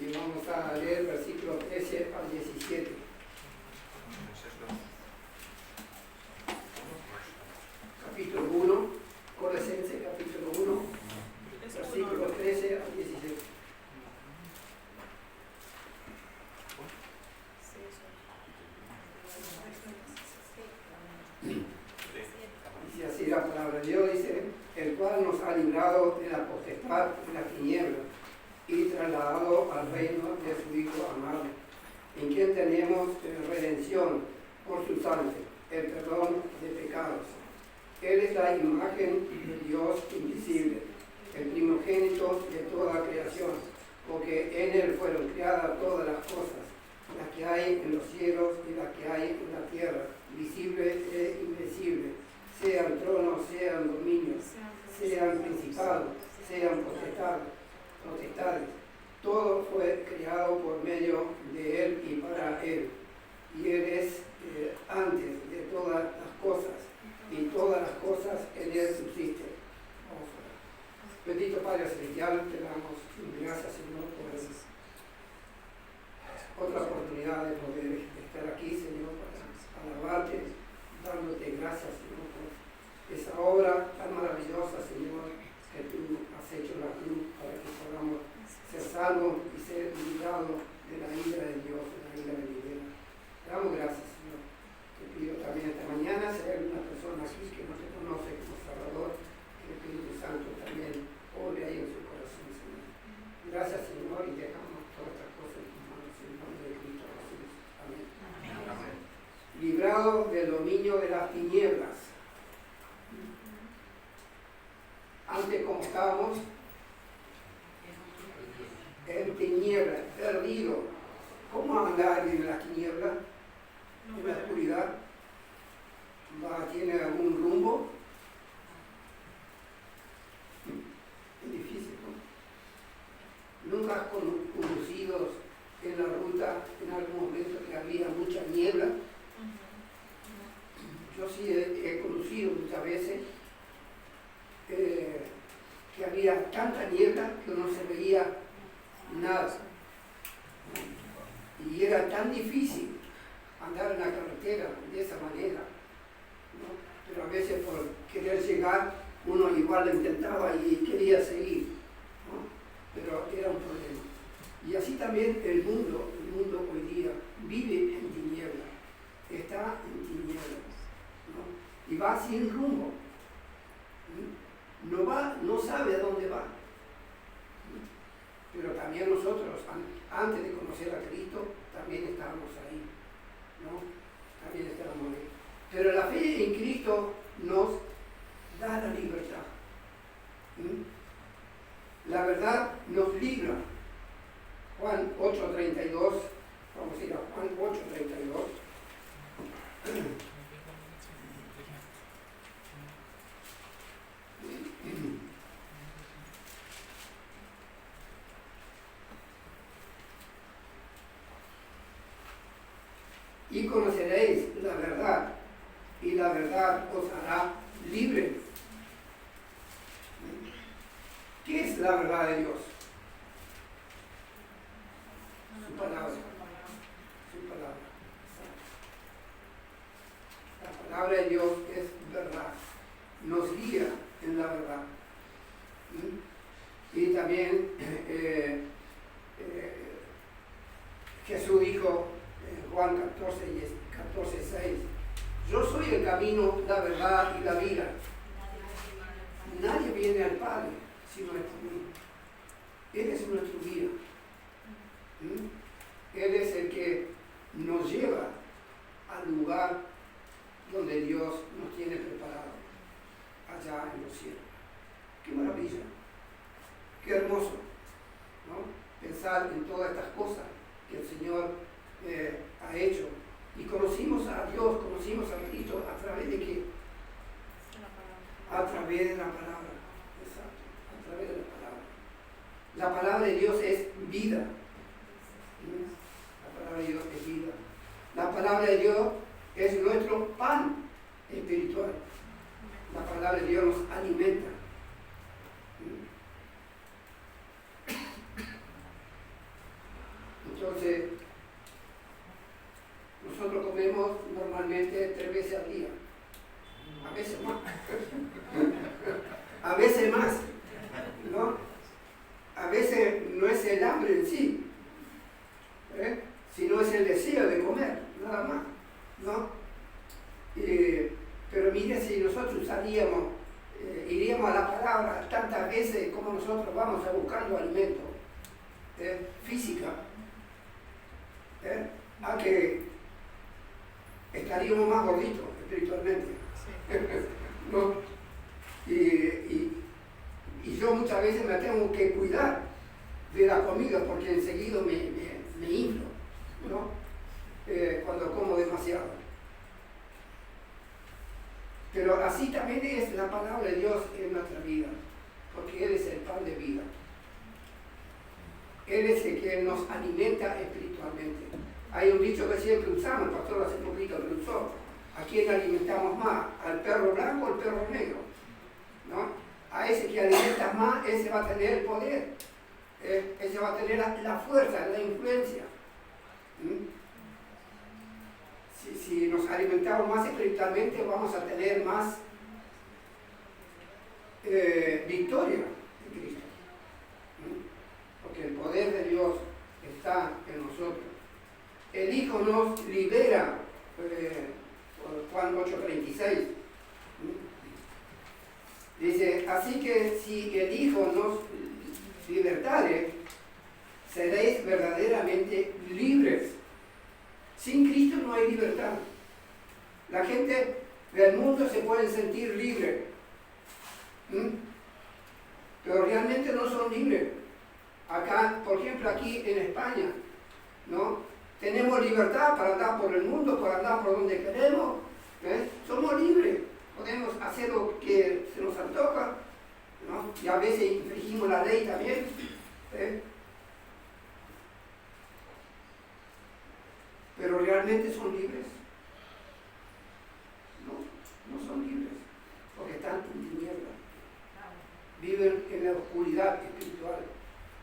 y vamos a leer versículos 13 al 17. Capítulo 1, Colosenses capítulo 1, versículos 13 al 17. Dice así la palabra de Dios, dice, el cual nos ha librado de la potestad de la tiniebla y trasladado al reino de su Hijo amado, en quien tenemos redención por su sangre, el perdón de pecados. Él es la imagen de Dios invisible, el primogénito de toda creación, porque en Él fueron creadas todas las cosas, las que hay en los cielos y las que hay en la tierra, visibles e invisibles, sean tronos, sean dominios, sean principados, sean potestades. Todo fue creado por medio de Él y para Él. Y Él es antes de todas las cosas, y todas las cosas en Él subsisten. Vamos a orar. Bendito Padre Celestial, te damos gracias, Señor, por otra oportunidad de poder estar aquí, Señor, para alabarte, dándote gracias, Señor, por esa obra tan maravillosa, Señor, que tú has hecho en la cruz para que podamos ser salvos y ser librados de la ira de Dios, de la ira venidera. Te damos gracias, Señor. Te pido también esta mañana, si hay alguna persona aquí que no te conoce como Salvador, que el Espíritu Santo también obre ahí en su corazón, Señor. Gracias, Señor, y dejamos todas estas cosas en tus manos, en el nombre de Cristo Jesús. Amén. Amén. Librado del dominio de las tinieblas. Antes, como estábamos en tinieblas, perdido. ¿Cómo andar en la tiniebla? En la oscuridad. ¿Tiene algún rumbo? Es difícil, ¿no? ¿Nunca has conducido en la ruta en algún momento que había mucha niebla? Yo sí he conducido muchas veces que había tanta niebla que no se veía nada. Y era tan difícil andar en la carretera de esa manera, ¿no? Pero a veces por querer llegar uno igual lo intentaba y quería seguir, ¿no? Pero era un problema. Y así también el mundo hoy día vive en tinieblas, está en tinieblas, ¿no? Y va sin rumbo, no sabe a dónde va. Pero también nosotros, antes de conocer a Cristo, también estábamos ahí, ¿no? También estábamos ahí. Pero la fe en Cristo nos da la libertad. La verdad nos libra. Juan 8:32, vamos a ir a Juan 8:32. Y conoceréis la verdad, y la verdad os hará libre. ¿Qué es la verdad de Dios? Su palabra. Su palabra. La palabra de Dios es verdad. Nos guía en la verdad. Y también Jesús dijo, Juan 14:6, yo soy el camino, la verdad y la vida. Nadie viene al Padre sino es por mí. Él es nuestro guía. Él es el que nos lleva al lugar donde Dios nos tiene preparado, allá en los cielos. ¡Qué maravilla! ¡Qué hermoso! ¿No? Pensar en todas estas cosas que el Señor ha hecho. Y conocimos a Dios, conocimos a Cristo a través de qué? A través de la palabra. Exacto, a través de la palabra. La palabra de Dios es vida. La palabra de Dios es vida. La palabra de Dios es nuestro pan espiritual. La palabra de Dios nos alimenta. aproximadamente 3 veces al día, a veces más, a veces más, ¿no? A veces no es el hambre en sí, sino es el deseo de comer, nada más, ¿no? Pero mire, si nosotros iríamos a la palabra tantas veces como nosotros vamos a buscando alimento física, a que estaríamos más gorditos espiritualmente, ¿no? Y yo muchas veces me tengo que cuidar de la comida porque enseguida me inflo, ¿no? Cuando como demasiado. Pero así también es la palabra de Dios en nuestra vida, porque Él es el pan de vida. Él es el que nos alimenta espiritualmente. Hay un dicho que siempre usamos, el pastor hace poquito lo usó: ¿a quién alimentamos más? ¿Al perro blanco o al perro negro? ¿No? A ese que alimentas más, ese va a tener el poder, ese va a tener la fuerza, la influencia. Si nos alimentamos más espiritualmente, vamos a tener más victoria en Cristo. Porque el poder de Dios está en nosotros. El Hijo nos libera, Juan 8:36. Dice, así que si el Hijo nos libertare, seréis verdaderamente libres. Sin Cristo no hay libertad. La gente del mundo se puede sentir libre, pero realmente no son libres. Acá, por ejemplo, aquí en España, ¿no? Tenemos libertad para andar por el mundo, para andar por donde queremos, somos libres, podemos hacer lo que se nos antoja, ¿no? Y a veces infringimos la ley también, pero realmente son libres. No son libres, porque están en tinieblas, viven en la oscuridad espiritual,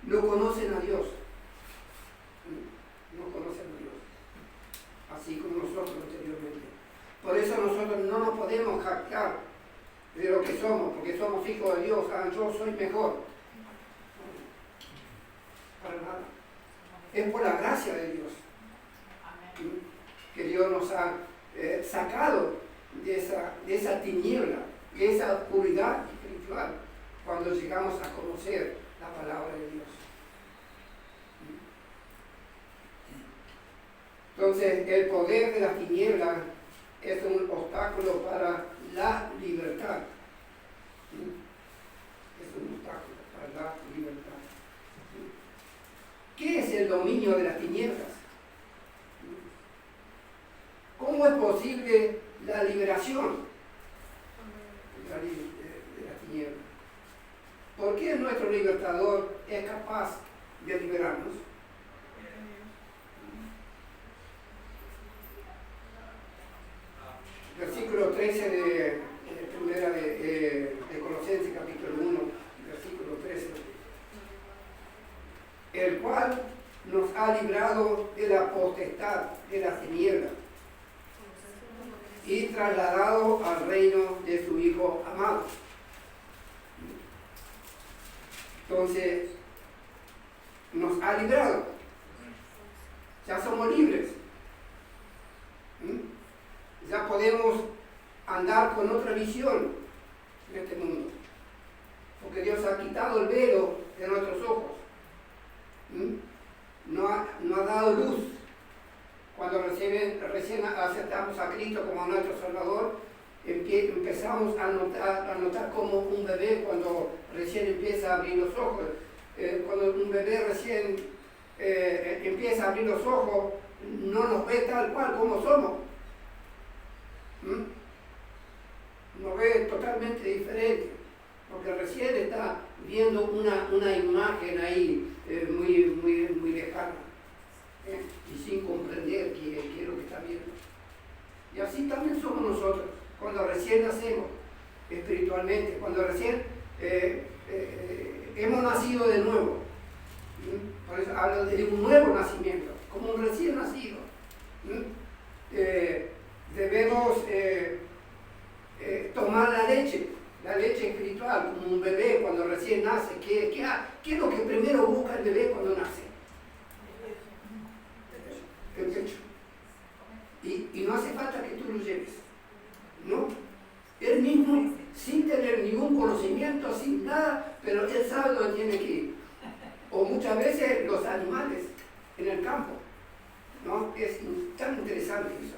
no conocen a Dios, así como nosotros anteriormente. Por eso nosotros no nos podemos jactar de lo que somos, porque somos hijos de Dios. Yo soy mejor. Para nada. Es por la gracia de Dios que Dios nos ha sacado de esa tiniebla, de esa oscuridad espiritual, cuando llegamos a conocer la palabra de Dios. Entonces, el poder de las tinieblas es un obstáculo para la libertad. Es un obstáculo para la libertad. ¿Qué es el dominio de las tinieblas? ¿Cómo es posible la liberación de la tiniebla? ¿Por qué nuestro libertador es capaz de liberarnos? Versículo 13 de Colosenses capítulo 1, versículo 13. El cual nos ha librado de la potestad de las tinieblas y trasladado al reino de su Hijo amado. Entonces, nos ha librado. Ya somos libres. Ya podemos andar con otra visión en este mundo, porque Dios ha quitado el velo de nuestros ojos, no ha dado luz. Cuando recién aceptamos a Cristo como nuestro Salvador, empezamos a notar como un bebé cuando recién empieza a abrir los ojos. Cuando un bebé recién empieza a abrir los ojos, no nos ve tal cual como somos. Nos ve totalmente diferente, porque recién está viendo una imagen ahí muy lejana, y sin comprender qué es lo que está viendo. Y así también somos nosotros, cuando recién nacemos espiritualmente, cuando recién hemos nacido de nuevo. Por eso hablo de un nuevo nacimiento, como un recién nacido. debemos tomar la leche espiritual, como un bebé cuando recién nace. ¿Qué es lo que primero busca el bebé cuando nace? El pecho. Y no hace falta que tú lo lleves, ¿no? Él mismo, sin tener ningún conocimiento, sin nada, pero él sabe dónde tiene que ir. O muchas veces los animales en el campo, ¿no? Es tan interesante eso,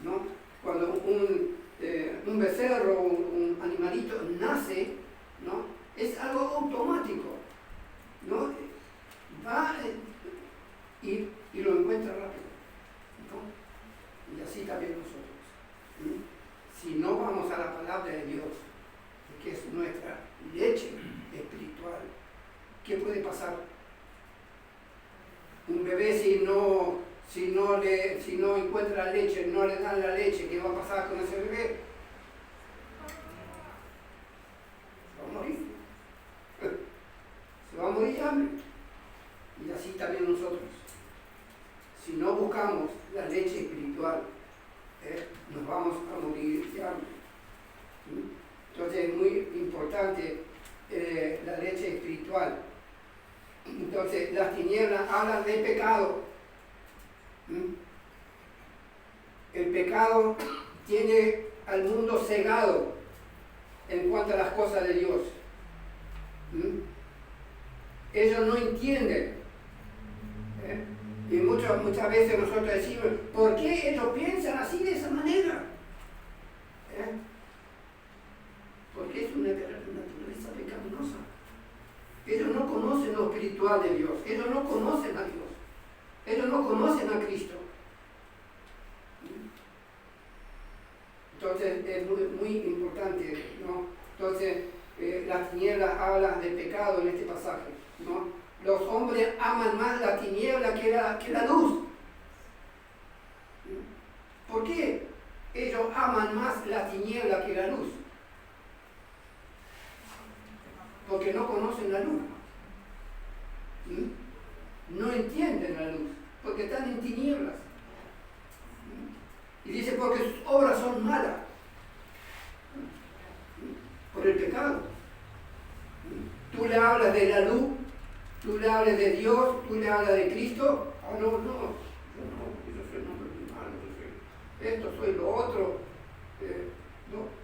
¿no? Cuando un becerro, un animalito nace, ¿no? Es algo automático, ¿no? Va y lo encuentra rápido, ¿no? Y así también nosotros, ¿sí? Si no vamos a la palabra de Dios, que es nuestra leche espiritual, ¿qué puede pasar? Un bebé si no encuentra leche, no le dan la leche, ¿qué va a pasar con ese bebé? Se va a morir. Se va a morir de hambre. Y así también nosotros. Si no buscamos la leche espiritual, nos vamos a morir de hambre. Entonces es muy importante la leche espiritual. Entonces las tinieblas hablan de pecado. El pecado tiene al mundo cegado en cuanto a las cosas de Dios. Ellos no entienden. Y muchas veces nosotros decimos, ¿por qué ellos piensan así de esa manera? Porque es una naturaleza pecaminosa. Ellos no conocen lo espiritual de Dios. Ellos no conocen a Dios. Ellos no conocen a Cristo. Entonces es muy importante, ¿no? Entonces las tinieblas hablan de pecado en este pasaje, ¿no? Los hombres aman más la tiniebla que la luz. ¿Por qué ellos aman más la tiniebla que la luz? Porque no conocen la luz. No entienden la luz, porque están en tinieblas. Y dice, porque sus obras son malas. Por el pecado. Tú le hablas de la luz, tú le hablas de Dios, tú le hablas de Cristo. Ah, no, yo soy un hombre muy malo, yo soy esto, soy lo otro.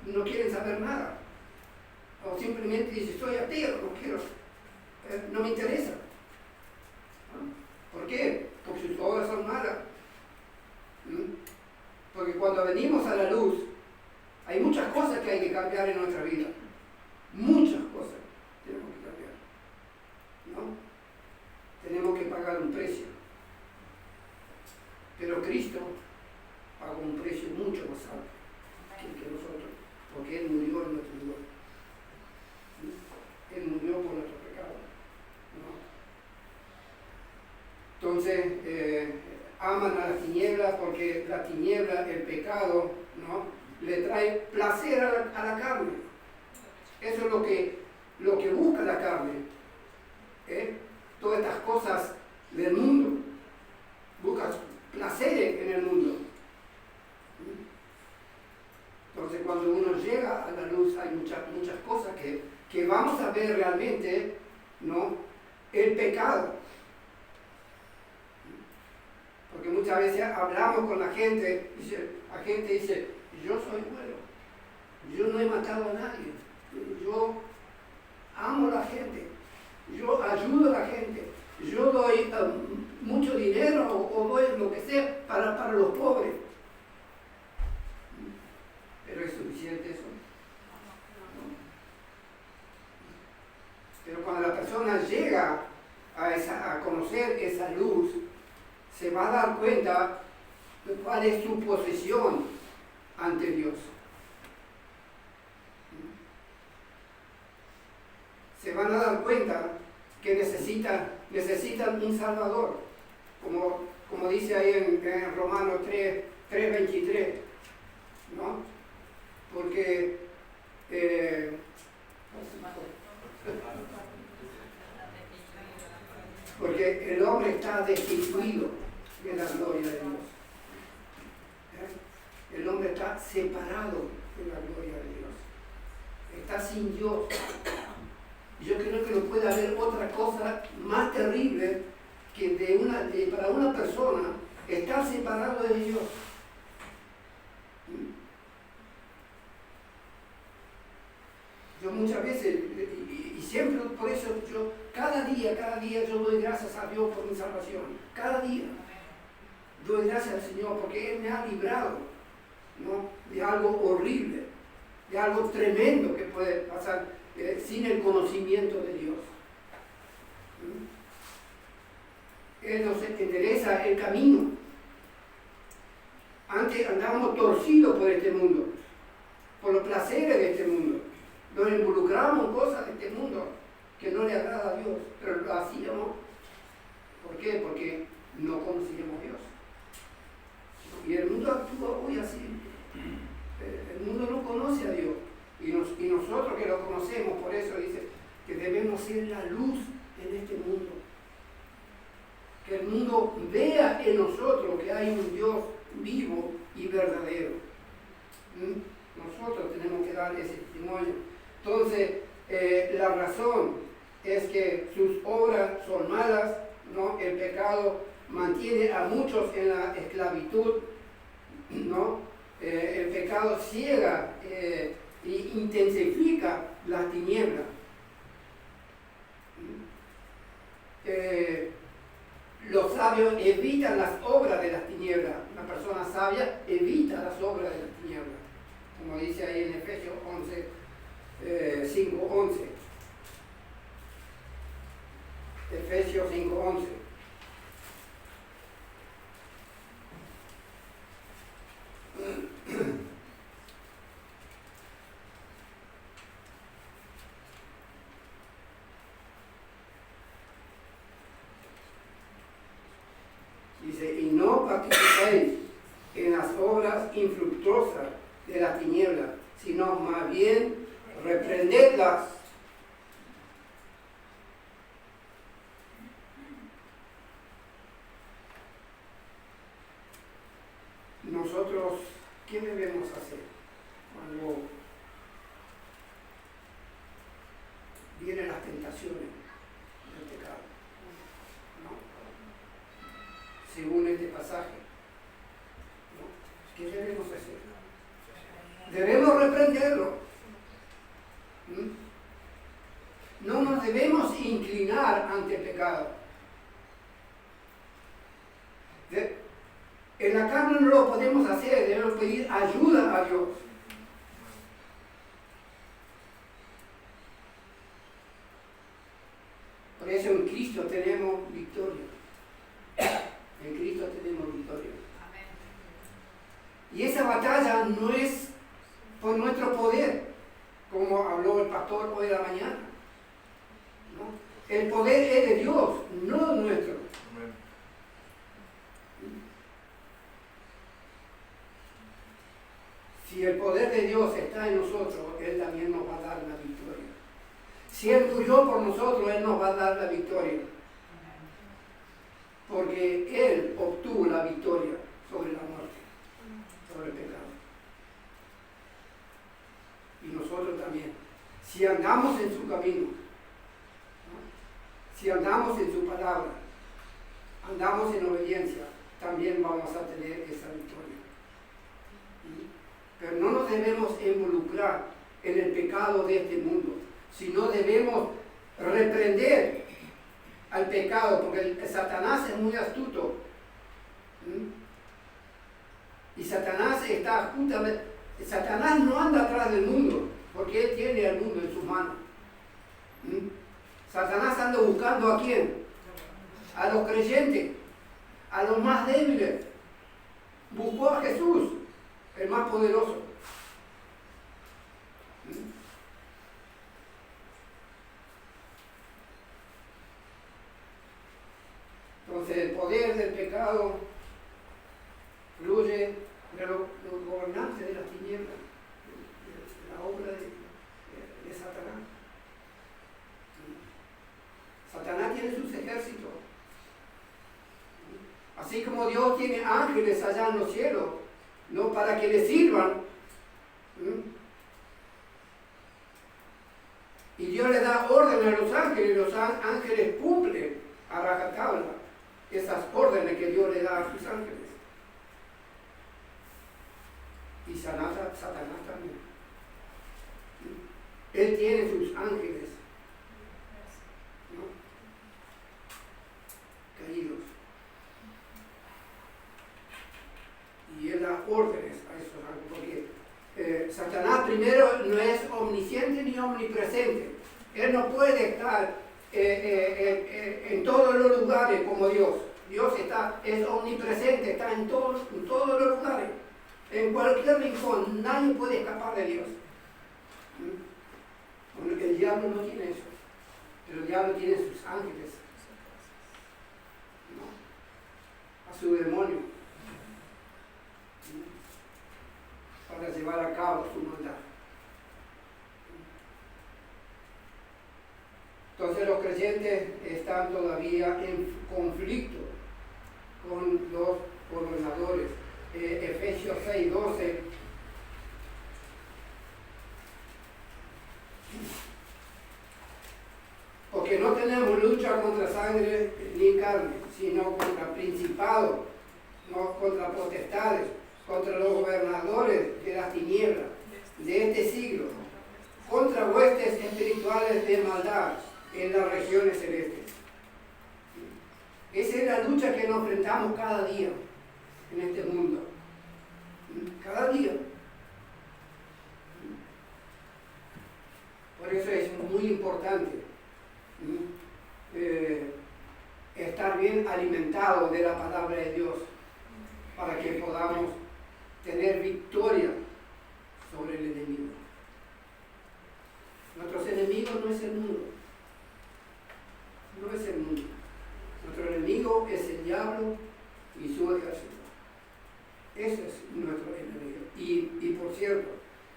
No quieren saber nada. O simplemente dice, soy ateo, no quiero, no me interesa. ¿Por qué? Porque sus obras son malas. Porque cuando venimos a la luz, hay muchas cosas que hay que cambiar en nuestra vida. Muchas cosas tenemos que cambiar, ¿no? Tenemos que pagar un precio. Pero Cristo pagó un precio mucho más alto que nosotros, porque Él murió en nuestro lugar. Él murió por nuestro pecado, ¿no? Entonces, aman a la tiniebla porque la tiniebla, el pecado, ¿no? Le trae placer a la carne. Eso es lo que busca la carne. Todas estas cosas del mundo. Buscas placer en el mundo. Entonces cuando uno llega a la luz hay muchas cosas que vamos a ver realmente, ¿no? El pecado. Porque muchas veces hablamos con la gente, la gente dice, yo soy bueno, yo no he matado a nadie, yo amo a la gente, yo ayudo a la gente, yo doy mucho dinero o doy lo que sea para los pobres. ¿Pero es suficiente eso? ¿No? Pero cuando la persona llega a conocer esa luz, se va a dar cuenta de cuál es su posición ante Dios. Se van a dar cuenta que necesitan un Salvador, como dice ahí en Romanos 3:23, ¿no? Porque el hombre está destituido de la gloria de Dios. el hombre está separado de la gloria de Dios. Está sin Dios. Yo creo que no puede haber otra cosa más terrible que para una persona estar separado de Dios. Yo muchas veces, y siempre por eso cada día yo doy gracias a Dios por mi salvación. Cada día doy gracias al Señor porque Él me ha librado, ¿no?, de algo horrible, de algo tremendo que puede pasar sin el conocimiento de Dios. Él nos endereza el camino. Antes andábamos torcidos por este mundo, por los placeres de este mundo. Nos involucramos en cosas de este mundo que no le agrada a Dios, pero lo hacíamos. ¿Por qué? Porque no conocíamos a Dios. Y el mundo actúa hoy así. El mundo no conoce a Dios. Y nosotros que lo conocemos, por eso dice que debemos ser la luz en este mundo. Que el mundo vea en nosotros que hay un Dios vivo y verdadero. Nosotros tenemos que dar ese testimonio. Entonces, la razón es que sus obras son malas, ¿no? El pecado mantiene a muchos en la esclavitud, ¿no? El pecado ciega e intensifica las tinieblas. Los sabios evitan las obras de las tinieblas. Una persona sabia evita las obras de las tinieblas, como dice ahí en Efesios 5:11. Efesios 5:11. Dice, y no participéis en las obras infructuosas de la tiniebla, sino más bien reprendedlas. Nosotros, ¿qué debemos hacer cuando vienen las tentaciones del pecado? ¿No? Según este pasaje, ¿no? ¿Qué debemos hacer? Debemos reprenderlo. No nos debemos inclinar ante el pecado. En la carne no lo podemos hacer, debemos pedir ayuda a Dios. Por eso en Cristo tenemos victoria. En Cristo tenemos victoria. Y esa batalla no es por nuestro poder, como habló el pastor hoy de la mañana, ¿no? El poder es de Dios, no nuestro. Si el poder de Dios está en nosotros, Él también nos va a dar la victoria. Si Él murió por nosotros, Él nos va a dar la victoria. Porque Él obtuvo la victoria sobre la muerte, sobre el pecado. Y nosotros también. Si andamos en su camino, ¿no? Si andamos en su palabra, andamos en obediencia, también vamos a tener esa victoria. Pero no nos debemos involucrar en el pecado de este mundo, sino debemos reprender al pecado, porque Satanás es muy astuto. Y Satanás está justamente, Satanás no anda atrás del mundo, porque él tiene al mundo en sus manos. Satanás anda buscando ¿a quién? A los creyentes, a los más débiles. Buscó a Jesús, el más poderoso. Entonces el poder del pecado fluye de los gobernantes de las tinieblas, de la obra de Satanás. Satanás tiene sus ejércitos. Así como Dios tiene ángeles allá en los cielos, no para que le sirvan. Y Dios le da orden a los ángeles, y los ángeles cumplen a rajatabla esas órdenes que Dios le da a sus ángeles. Y Satanás también. Él tiene sus ángeles, ¿no?, caídos. Y él da órdenes a esos ángeles, porque Satanás primero no es omnisciente ni omnipresente. Él no puede estar en todos los lugares como Dios. Dios es omnipresente, está en todos los lugares. En cualquier rincón, nadie puede escapar de Dios. Bueno, el diablo no tiene eso, pero el diablo tiene sus ángeles, ¿no?, a su demonio, ¿no?, para llevar a cabo su maldad. Entonces los creyentes están todavía en conflicto con los gobernadores. Efesios 6:12. Porque no tenemos lucha contra sangre ni carne, sino contra principados, no contra potestades, contra los gobernadores de las tinieblas de este siglo, contra huestes espirituales de maldad en las regiones celestes. Esa es la lucha que nos enfrentamos cada día en este mundo. Cada día. Por eso es muy importante estar bien alimentados de la palabra de Dios, para que podamos tener victoria sobre el enemigo. Nuestros enemigos no es el mundo. No es el mundo. Nuestro enemigo es el diablo y su ejército. Ese es nuestro enemigo. Y por cierto,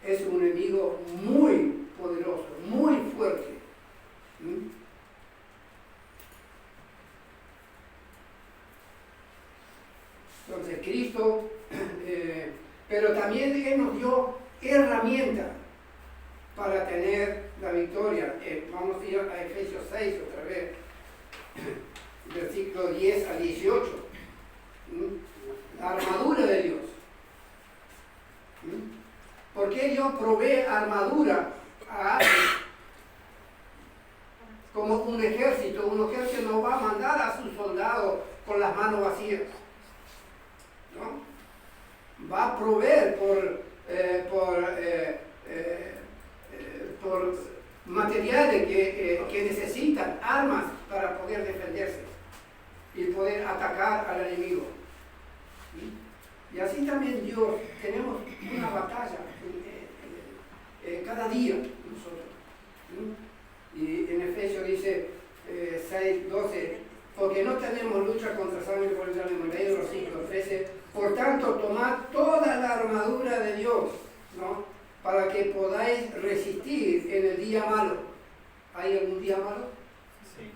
es un enemigo muy poderoso, muy fuerte. Entonces Cristo, pero también Él nos dio herramientas para tener la victoria. Vamos a ir a Efesios 6 otra vez, versículo 10 a 18. La armadura de Dios. Porque Dios provee armadura como un ejército. Un ejército no va a mandar a sus soldados con las manos vacías, ¿no? Va a proveer por materiales que necesitan, armas para poder defenderse y poder atacar al enemigo. Y así también Dios, tenemos una batalla cada día nosotros. Y en Efesios dice 6:12, porque no tenemos lucha contra sangre por el carne, versículo 13, por tanto tomad toda la armadura de Dios, ¿no?, para que podáis resistir en el día malo. ¿Hay algún día malo? Sí.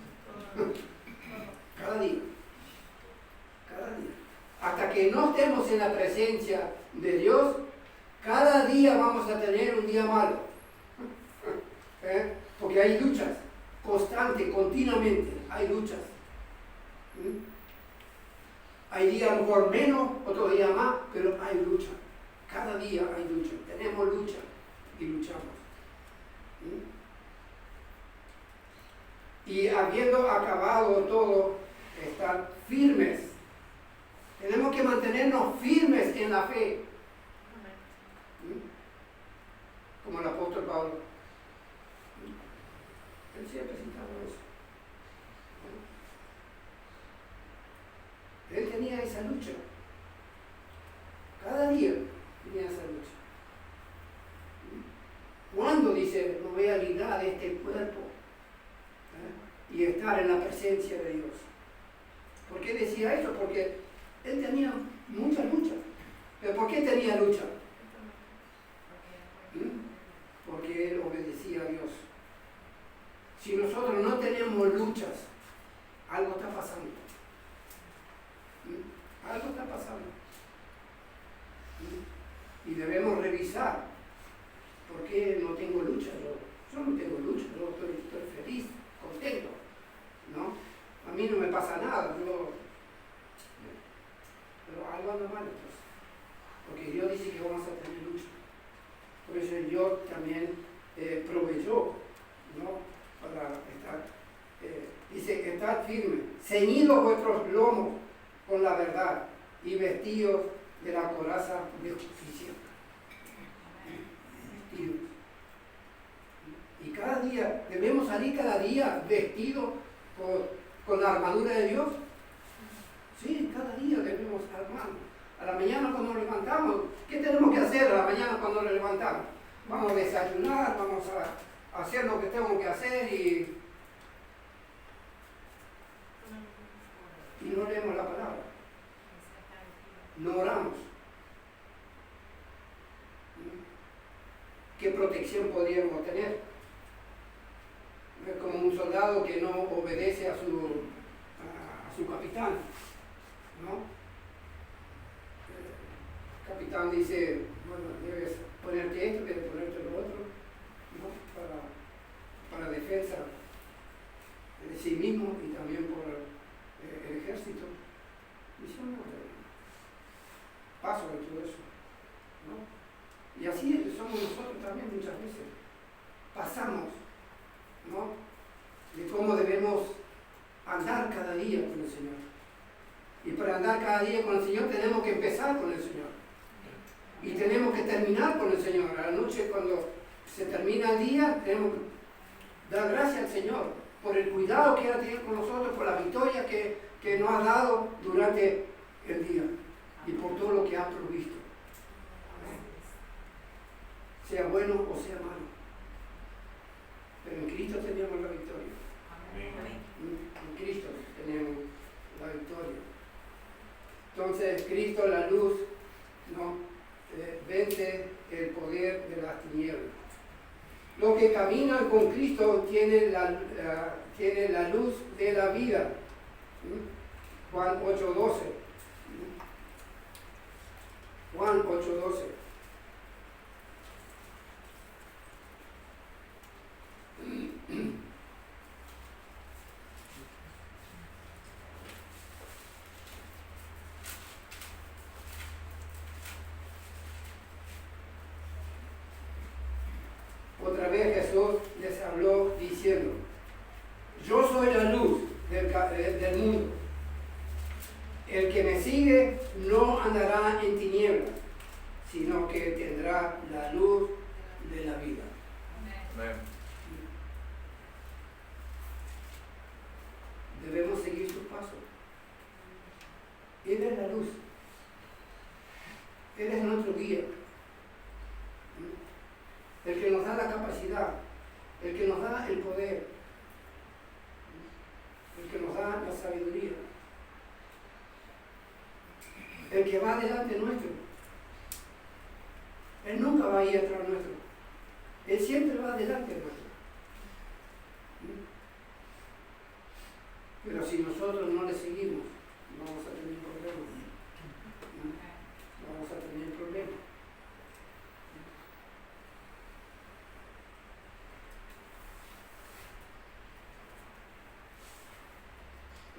Cada día. Cada día. Hasta que no estemos en la presencia de Dios, cada día vamos a tener un día malo. Porque hay luchas constantes, continuamente, hay luchas. Hay días a lo mejor menos, otro día más, pero hay lucha. Cada día hay lucha. Tenemos lucha y luchamos. Y habiendo acabado todo, estar firmes. Tenemos que mantenernos firmes en la fe. Como el apóstol Pablo. Él siempre citaba eso. Él tenía esa lucha. Cada día tenía esa lucha. ¿Cuándo, dice, me voy a librar de este cuerpo y estar en la presencia de Dios? ¿Por qué decía eso? Porque él tenía mucha lucha. ¿Pero por qué tenía lucha? Porque él obedecía a Dios. Si nosotros no tenemos luchas, algo está pasando. Algo está pasando. nada, pero algo anda mal entonces. Porque Dios dice que vamos a tener lucha. Por eso Dios también proveyó, ¿no? Para estar, dice, estad firme, ceñidos vuestros lomos con la verdad y vestidos de la coraza de justicia. Vestidos. Y cada día, debemos salir cada día vestidos con la armadura de Dios. Sí, cada día debemos armarnos. A la mañana cuando nos levantamos, ¿qué tenemos que hacer a la mañana cuando nos levantamos? Vamos a desayunar, vamos a hacer lo que tengo que hacer y no leemos la palabra. No oramos. ¿Qué protección podríamos tener? Es como un soldado que no obedece a su capitán, ¿no? El capitán dice, bueno, debes ponerte esto, debes ponerte lo otro, ¿no? Para defensa de sí mismo y también por el ejército. Dice, no, paso de todo eso, ¿no? Y así somos nosotros también muchas veces. Pasamos, ¿no? De cómo debemos andar cada día con el Señor. Y para andar cada día con el Señor tenemos que empezar con el Señor. Y tenemos que terminar con el Señor. A la noche, cuando se termina el día, tenemos que dar gracias al Señor por el cuidado que Él ha tenido con nosotros, por la victoria que nos ha dado durante el día y por todo lo que ha provisto. Sea bueno o sea malo. Pero en Cristo tenemos la victoria. En Cristo tenemos la victoria. Entonces, Cristo, la luz, ¿no? Vence el poder de las tinieblas. Los que caminan con Cristo tienen la luz de la vida. Juan 8:12. Juan 8:12. Otra vez Jesús les habló diciendo, yo soy la luz del mundo. El que me sigue no andará en tinieblas, sino que tendrá la luz de la vida. Amén. Debemos seguir sus pasos. Él es la luz. Él es nuestro guía. El que nos da la capacidad, el que nos da el poder, el que nos da la sabiduría, el que va delante nuestro. Él nunca va a ir atrás nuestro. Él siempre va delante nuestro. Pero si nosotros no le seguimos, vamos a tener problemas. Vamos a tener problemas.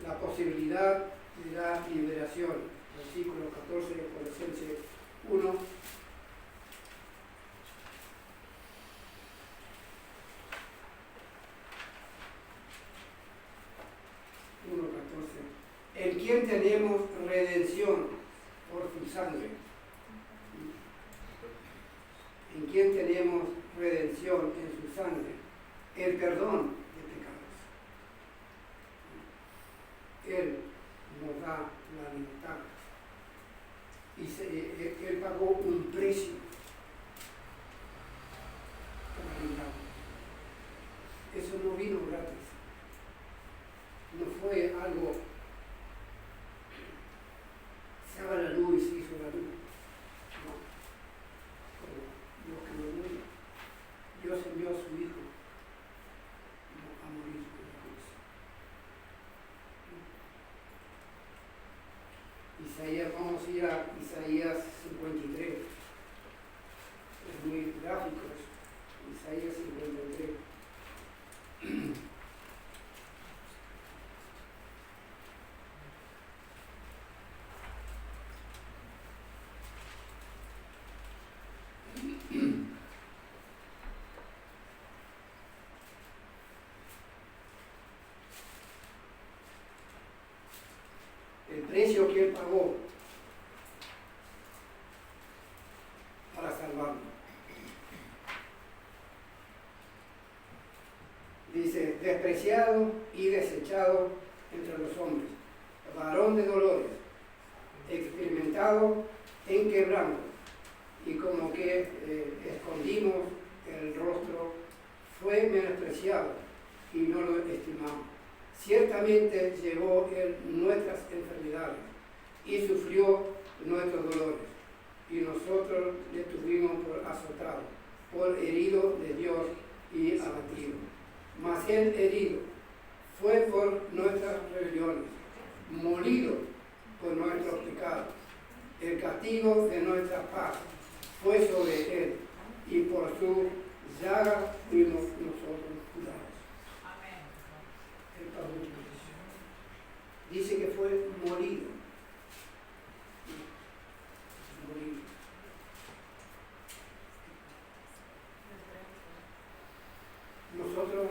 La posibilidad de la liberación. Versículo 14 de Colosenses 1. En quien tenemos redención por su sangre. En quien tenemos redención en su sangre. El perdón de pecados. Él nos da la libertad. Y Él pagó un precio para librarnos. Eso no vino gratis. No fue algo, se haga la luz y se hizo la luz. No. Dios que no murió. Dios envió a su Hijo a morir en la cruz. Isaías, vamos a ir a Isaías 53. Es muy gráfico eso. Isaías 53. el precio que Él pagó para salvarnos. Dice, despreciado y desechado entre los hombres, varón de dolores, experimentado en quebranto, y como que escondimos el rostro, fue menospreciado y no lo estimamos. Ciertamente llevó Él nuestras enfermedades y sufrió nuestros dolores, y nosotros le tuvimos por azotado, por herido de Dios y abatido. Mas Él herido fue por nuestras rebeliones, molido por nuestros pecados. El castigo de nuestra paz fue sobre Él, y por su llaga fuimos nosotros curados. Amén. El Pablo dice que fue molido. Molido. Nosotros,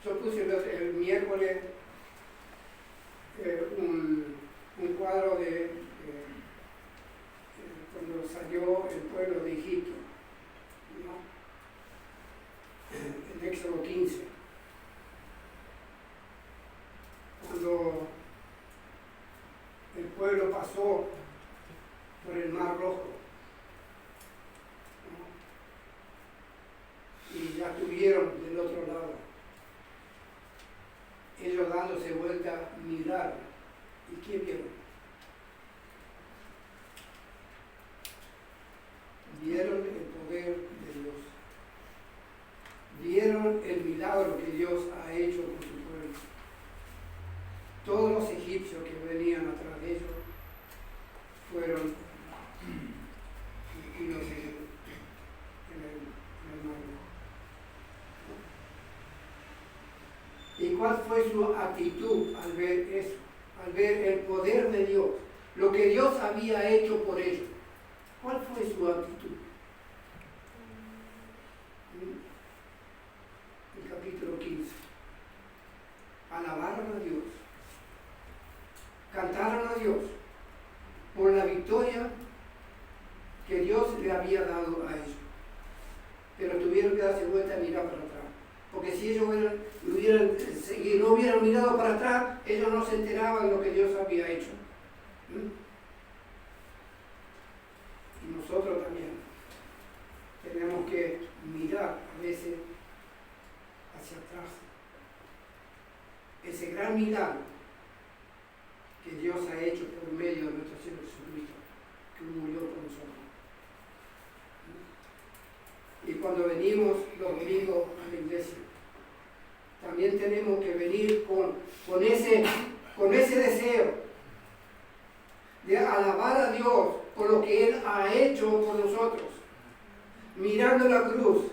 yo puse el miércoles un cuadro de cuando salió el pueblo de Egipto, ¿no? En Éxodo 15, cuando el pueblo pasó por el Mar Rojo, ¿no? Y ya estuvieron del otro lado. Ellos dándose vuelta, miraron. ¿Y qué vieron? Vieron el poder de Dios. Vieron el milagro que Dios ha hecho con su pueblo. Todos los egipcios que venían atrás de ellos fueron metidos en el mar. ¿Y cuál fue su actitud al ver eso? Al ver el poder de Dios, lo que Dios había hecho por ellos. ¿Cuál fue su actitud? El capítulo 15. Alabaron a Dios. Cantaron a Dios por la victoria que Dios le había dado a ellos. Pero tuvieron que darse vuelta y mirar para atrás. Porque si ellos no hubieran mirado para atrás, ellos no se enteraban de lo que Dios había hecho. Y nosotros también tenemos que mirar a veces hacia atrás. Ese gran milagro que Dios ha hecho por medio de nuestro Señor Jesucristo, que murió por nosotros. Y cuando venimos los domingos a la iglesia, también tenemos que venir con ese deseo de alabar a Dios por lo que Él ha hecho por nosotros, mirando la cruz,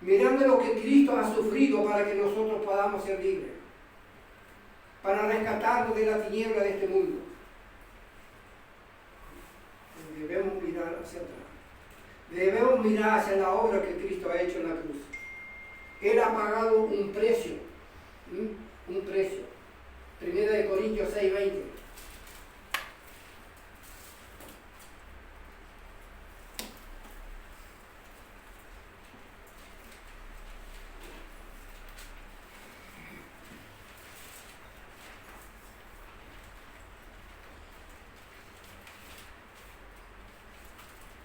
mirando lo que Cristo ha sufrido para que nosotros podamos ser libres, para rescatarnos de la tiniebla de este mundo. Debemos mirar hacia atrás. Debemos mirar hacia la obra que Cristo ha hecho en la cruz. Él ha pagado un precio. Un precio. 1 Corintios 6:20.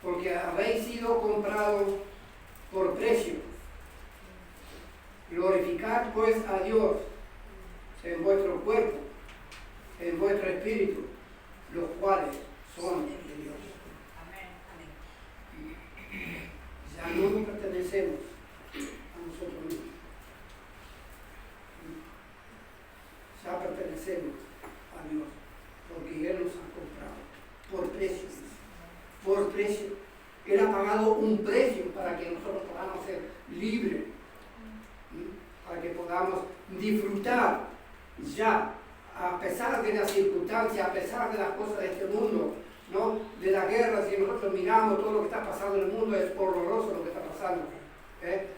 Porque habéis sido comprados por precio. Glorificad pues a Dios en vuestro cuerpo, en vuestro espíritu, los cuales son de Dios. Ya no nos pertenecemos a nosotros mismos. Ya pertenecemos a Dios, porque Él nos ha comprado por precio. Por precio. Él ha pagado un precio para que nosotros podamos ser libres, para que podamos disfrutar ya, a pesar de las circunstancias, a pesar de las cosas de este mundo, ¿no? De la guerra. Si nosotros miramos todo lo que está pasando en el mundo, es horroroso lo que está pasando, ¿eh?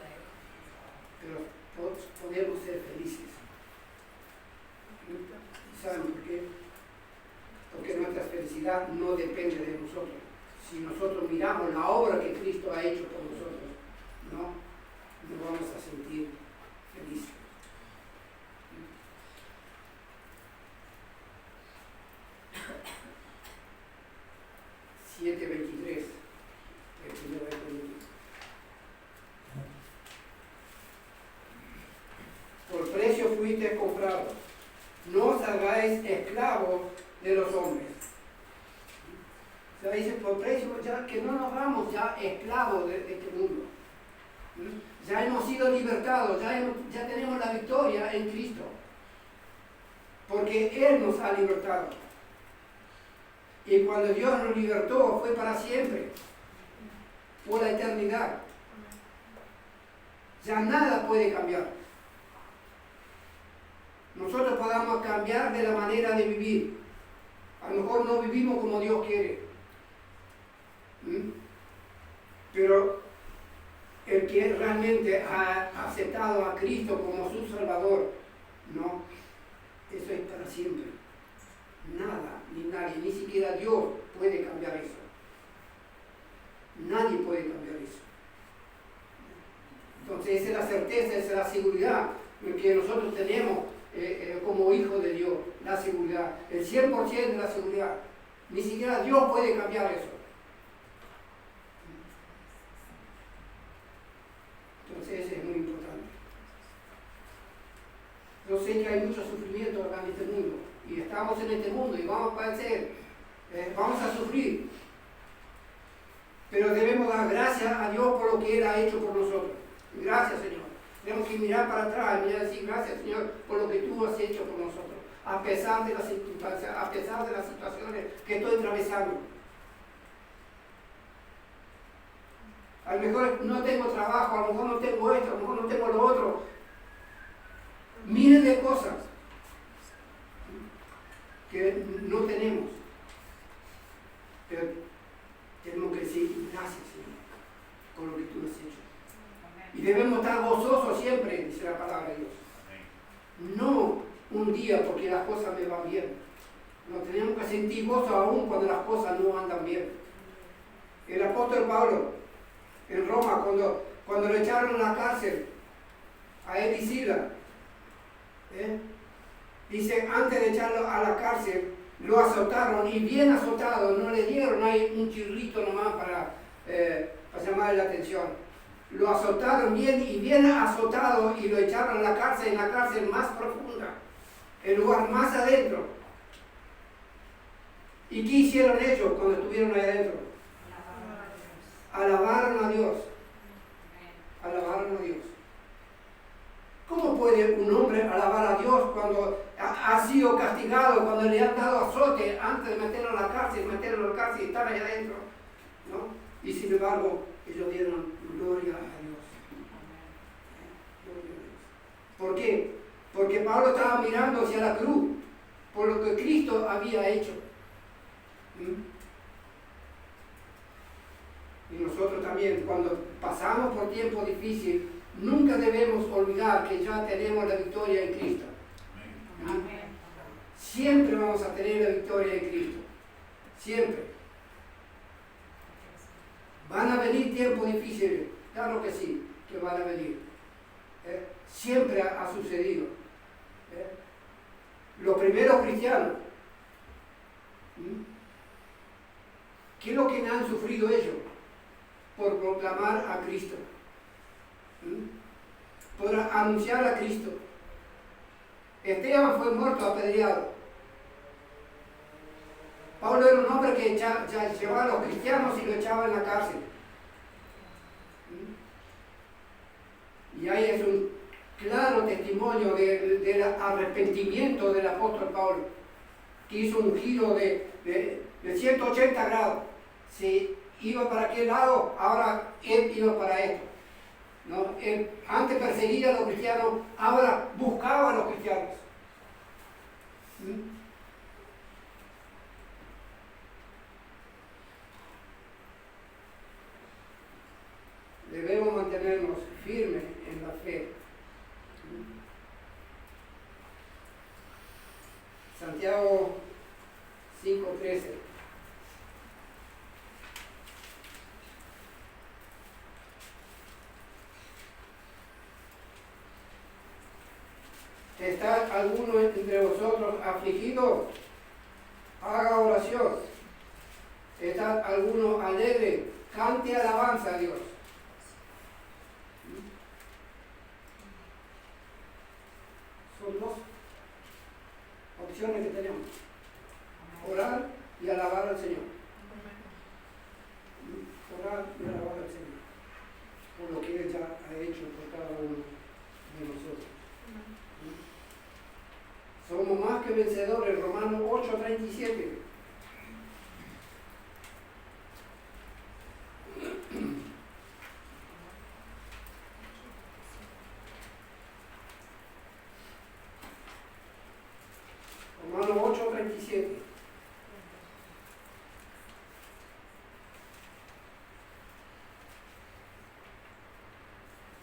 Pero todos podemos ser felices. ¿Saben por qué? Porque nuestra felicidad no depende de nosotros. Si nosotros miramos la obra que Cristo ha hecho por nosotros, no vamos a sentir felices. 7:23 el primero de Corintios. Por precio fuiste comprados, no os hagáis esclavos de los hombres. O sea, dice por precio, ya que no nos hagamos ya esclavos de este mundo. Ya hemos sido libertados, ya tenemos la victoria en Cristo, porque Él nos ha libertado. Y cuando Dios nos libertó fue para siempre, por la eternidad. Ya nada puede cambiar. Nosotros podamos cambiar de la manera de vivir. A lo mejor no vivimos como Dios quiere. Pero el que realmente ha aceptado a Cristo como su Salvador, no, eso es para siempre. Nada, ni nadie, ni siquiera Dios puede cambiar eso. Nadie puede cambiar eso. Entonces esa es la certeza, esa es la seguridad que nosotros tenemos como hijos de Dios, la seguridad, el 100% de la seguridad. Ni siquiera Dios puede cambiar eso. Entonces eso es muy importante. Yo sé que hay mucho sufrimiento acá en este mundo, y estamos en este mundo y vamos a padecer, vamos a sufrir, pero debemos dar gracias a Dios por lo que Él ha hecho por nosotros. Gracias, Señor. Tenemos que mirar para atrás y decir gracias, Señor, por lo que tú has hecho por nosotros, a pesar de las circunstancias, a pesar de las situaciones que estoy atravesando. A lo mejor no tengo trabajo, a lo mejor no tengo esto, a lo mejor no tengo lo otro. Miles de cosas que no tenemos. Pero tenemos que decir gracias, Señor, por lo que tú has hecho. Y debemos estar gozosos siempre, dice la palabra de Dios. No un día porque las cosas me van bien. No, tenemos que sentir gozo aún cuando las cosas no andan bien. El apóstol Pablo, en Roma, cuando lo echaron a la cárcel, a él y Silas, dice, antes de echarlo a la cárcel, lo azotaron, y bien azotado, no le dieron ahí un chirrito nomás para llamarle la atención. Lo azotaron bien y bien azotado, y lo echaron a la cárcel, en la cárcel más profunda, el lugar más adentro. ¿Y qué hicieron ellos cuando estuvieron ahí adentro? Alabaron a Dios. Alabaron a Dios. ¿Cómo puede un hombre alabar a Dios cuando ha sido castigado, cuando le han dado azote antes de meterlo a la cárcel y estar allá adentro? ¿No? Y sin embargo, ellos dieron gloria a Dios. Gloria a Dios. ¿Por qué? Porque Pablo estaba mirando hacia la cruz, por lo que Cristo había hecho. Y nosotros también, cuando pasamos por tiempos difíciles, nunca debemos olvidar que ya tenemos la victoria en Cristo. Amén. Siempre vamos a tener la victoria en Cristo. Siempre. Van a venir tiempos difíciles, claro que sí, que van a venir. Siempre ha sucedido. Los primeros cristianos, ¿qué es lo que han sufrido ellos? Por proclamar a Cristo, por anunciar a Cristo. Esteban fue muerto apedreado. Pablo era un hombre que ya llevaba a los cristianos y lo echaba en la cárcel. Y ahí es un claro testimonio del arrepentimiento del apóstol Pablo, que hizo un giro de 180 grados. Si iba para aquel lado, ahora él iba para esto. ¿No? Él antes perseguía a los cristianos, ahora buscaba a los cristianos. Debemos mantenernos firmes en la fe. Santiago 5:13. ¿Está alguno entre vosotros afligido? Haga oración. ¿Está alguno alegre? Cante alabanza a Dios. Son dos opciones que tenemos: orar y alabar al Señor. Orar y alabar al Señor por lo que Él ya ha hecho por cada uno de nosotros. Somos más que vencedores. Romanos 8:37. Romanos 8:37.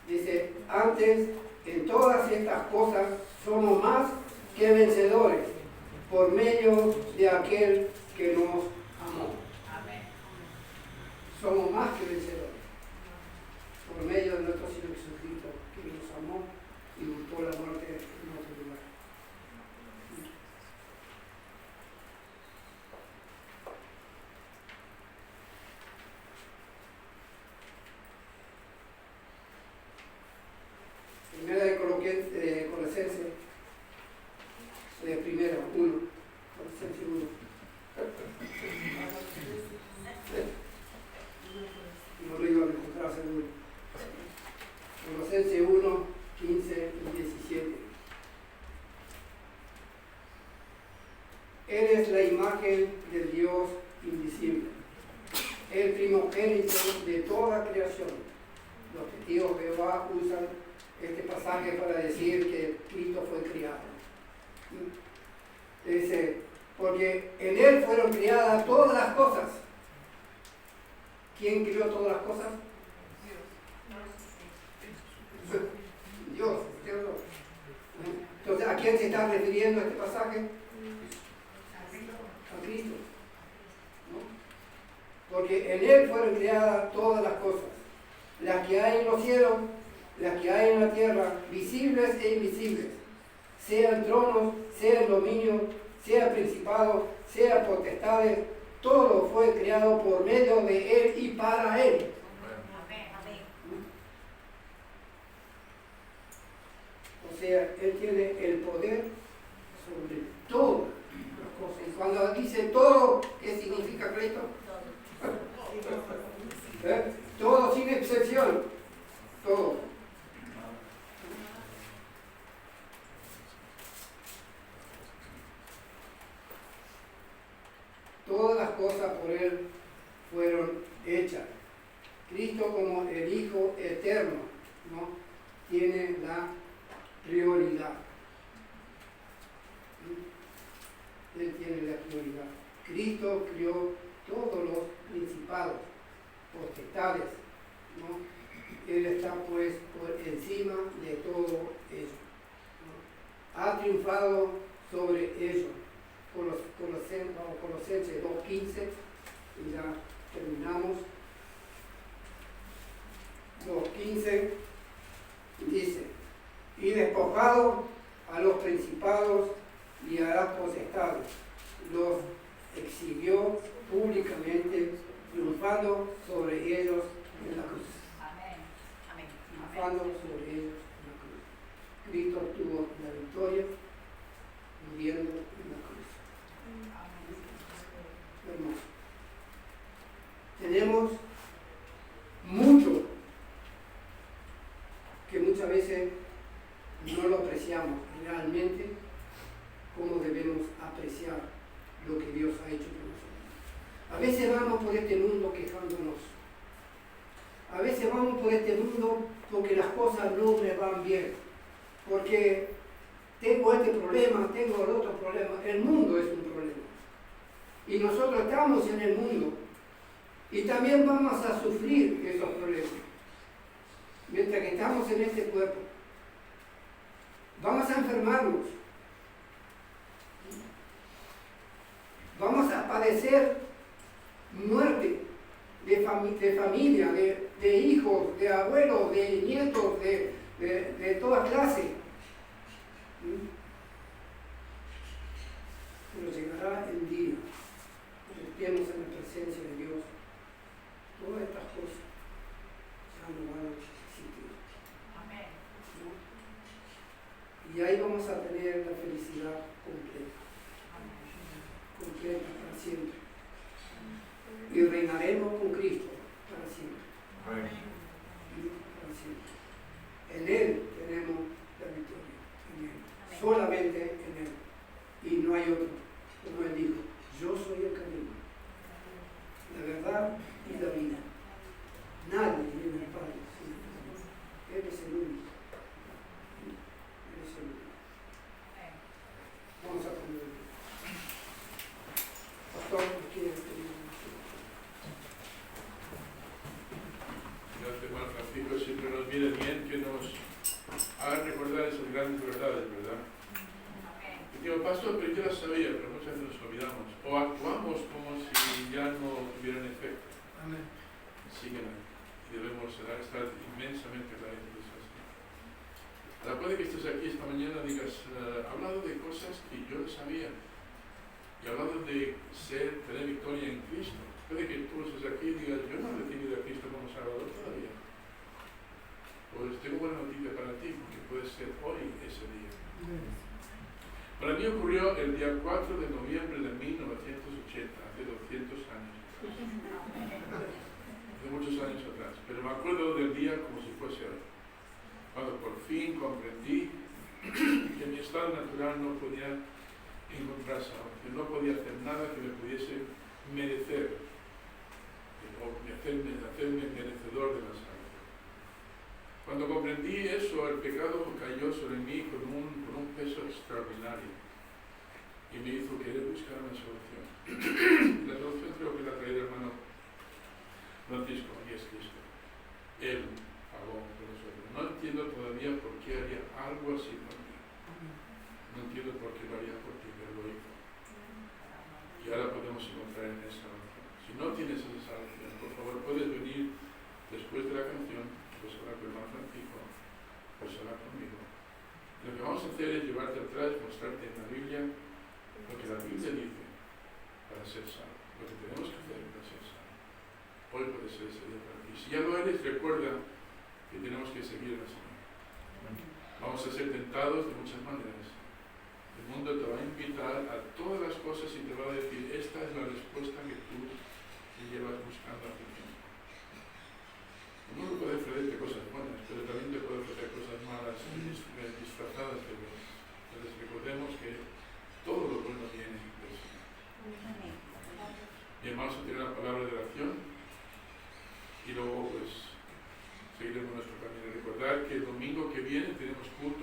Dice: antes, en todas estas cosas, somos más que vencedores por medio de aquel que nos amó. Amén. Somos más que vencedores por medio de nuestro Señor Jesucristo, que nos amó y buscó la muerte en nuestro lugar. Primera de Colosenses, primero, 1. Colosenses 1. No lo iba a encontrar seguro. Colosenses 1, 15 y 17. Él es la imagen del Dios invisible, el primogénito de toda creación. Los testigos de Jehová usan este pasaje para decir que Cristo fue criado. Dice, porque en Él fueron criadas todas las cosas. ¿Quién crió todas las cosas? Dios, ¿cierto? Entonces, ¿a quién se está refiriendo este pasaje? A Cristo. ¿No? Porque en Él fueron criadas todas las cosas, las que hay en los cielos, las que hay en la tierra, visibles e invisibles, sean tronos, sean dominios, sean principados, sean potestades, todo fue creado por medio de Él y para Él. O sea, Él tiene el poder sobre todas las cosas. Y cuando dice todo, ¿qué significa Cristo? Todo sin excepción. Todo. Todas las cosas por Él fueron hechas. Cristo, como el Hijo eterno, ¿no?, tiene la prioridad. Él tiene la prioridad. Cristo crió todos los principados, potestades, ¿no? Él está pues por encima de todo eso, ¿no? Ha triunfado sobre ellos. Colosenses 2:15, y ya terminamos. 2:15 dice: y despojado a los principados y a las potestades, los exhibió públicamente, triunfando sobre ellos en la cruz. Amén. Triunfando sobre ellos en la cruz. Cristo obtuvo la victoria muriendo en la cruz. Hermoso. Tenemos mucho que muchas veces no lo apreciamos realmente como debemos apreciar lo que Dios ha hecho por nosotros. A veces vamos por este mundo quejándonos. A veces vamos por este mundo porque las cosas no me van bien. Porque tengo este problema, tengo el otro problema. El mundo es un problema. Y nosotros estamos en el mundo. Y también vamos a sufrir esos problemas. Mientras que estamos en este cuerpo. Vamos a enfermarnos. padecer muerte de familia, de hijos, de abuelos, de nietos, de toda clase. Pero llegará el día que estemos en la presencia de Dios. Todas estas cosas ya no van a existir. Amén. ¿No? Y ahí vamos a tener la felicidad completa. Completa para siempre. Y reinaremos con Cristo para siempre. Amén. Para siempre. En Él tenemos la victoria. En Él. Solamente en Él. Y no hay otro. Como Él dijo, yo soy el camino, la verdad y la vida. Nadie viene al Padre sino por mí. Él es el único. Él es el único. Vamos a poner. Pastor, ¿quién es el Gracias, hermano Francisco. Siempre nos viene bien que nos hagan recordar esas grandes verdades, ¿verdad? Y digo, pastor, pero yo las sabía, pero muchas veces nos olvidamos. O actuamos como si ya no tuvieran efecto. Amén. Siguen ahí. Y debemos estar inmensamente agradecidos así. Ahora puede que estés aquí esta mañana y digas, he hablado de cosas que yo no sabía. Y he hablado de tener victoria en Cristo. Puede que tú estés aquí y digas, yo no he recibido a Cristo como Salvador todavía. Pues tengo buena noticia para ti, porque puede ser hoy ese día. Para mí ocurrió el día 4 de noviembre de 1980, hace 200 años. Hace muchos años atrás. Pero me acuerdo del día como si fuese hoy. Cuando por fin comprendí que mi estado natural no podía encontrar salvación, no podía hacer nada que me pudiese merecer o hacerme merecedor de la salvación. Cuando comprendí eso, el pecado cayó sobre mí con un peso extraordinario y me hizo querer buscar una solución. La solución creo que la trae el hermano Francisco, y es Cristo. Él pagó por nosotros. No entiendo todavía por qué haría algo así por mí. No entiendo por qué lo haría por ti, pero lo hizo. Y ahora podemos encontrar en esa oración. Si no tienes esa oración, por favor, puedes venir después de la canción, pues hablar con el hermano Francisco, pues hablar conmigo. Y lo que vamos a hacer es llevarte atrás, mostrarte en la Biblia lo que la Biblia dice para ser salvo, lo que tenemos que hacer para ser salvo. Hoy puede ser ese día para ti. Si ya lo eres, recuerda que tenemos que seguir al Señor. Vamos a ser tentados de muchas maneras. El mundo te va a invitar a todas las cosas y te va a decir, esta es la respuesta que tú te llevas buscando hace tiempo. El mundo puede ofrecerte cosas buenas, pero también te puede ofrecer cosas malas disfrazadas de buenas. Entonces recordemos que todo lo bueno viene del Señor. Mi hermano se tiene la palabra de oración y luego pues seguiremos nuestro camino. Recordar que el domingo que viene tenemos culto